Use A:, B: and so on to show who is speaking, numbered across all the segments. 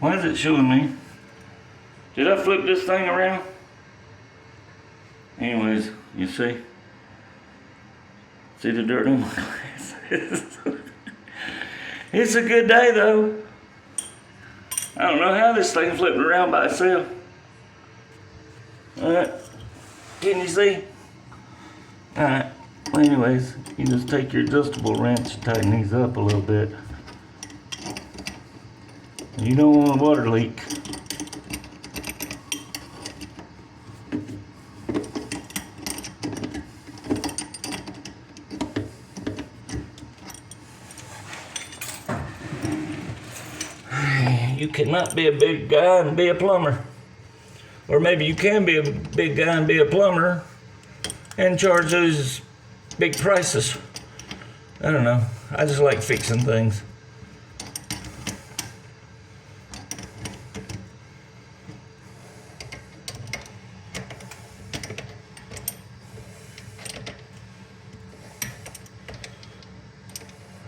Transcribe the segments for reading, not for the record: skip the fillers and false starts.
A: Why is it showing me? Did I flip this thing around? Anyways, you see? See the dirt on my glasses? It's a good day though. I don't know how this thing flipped around by itself. Alright. Can you see? Alright. Well, anyways, you just take your adjustable wrench and tighten these up a little bit. You don't want a water leak. You cannot be a big guy and be a plumber. Or maybe you can be a big guy and be a plumber and charge those big prices. I don't know. I just like fixing things.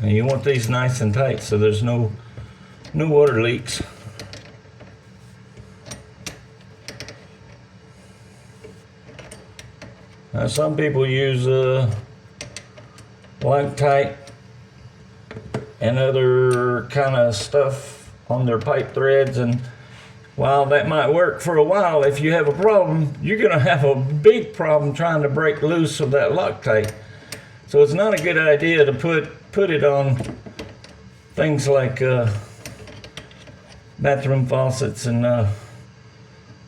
A: And you want these nice and tight so there's no water leaks. Now some people use Loctite and other kind of stuff on their pipe threads, and while that might work for a while, if you have a problem, you're gonna have a big problem trying to break loose of that Loctite. So it's not a good idea to put it on things like bathroom faucets and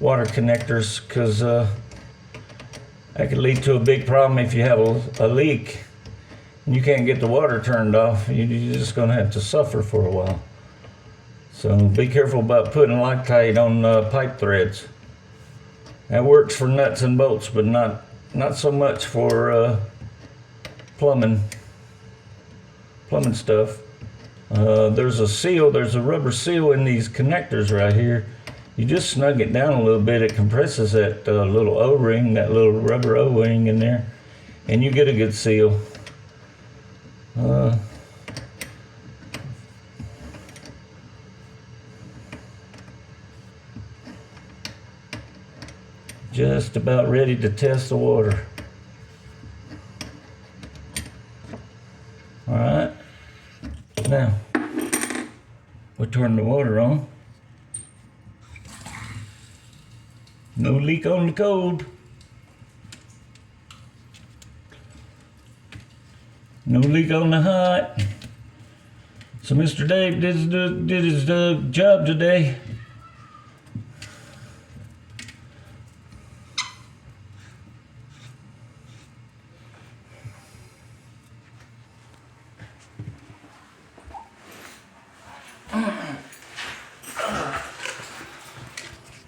A: water connectors, because that could lead to a big problem if you have a leak and you can't get the water turned off. You're just going to have to suffer for a while. So be careful about putting Loctite on pipe threads. That works for nuts and bolts, but not so much for plumbing stuff. There's a rubber seal in these connectors right here. You just snug it down a little bit, it compresses that little O-ring, that little rubber O-ring in there, and you get a good seal. Just about ready to test the water. All right, now we turn the water on. No leak on the cold. No leak on the hot. So Mr. Dave did his job today.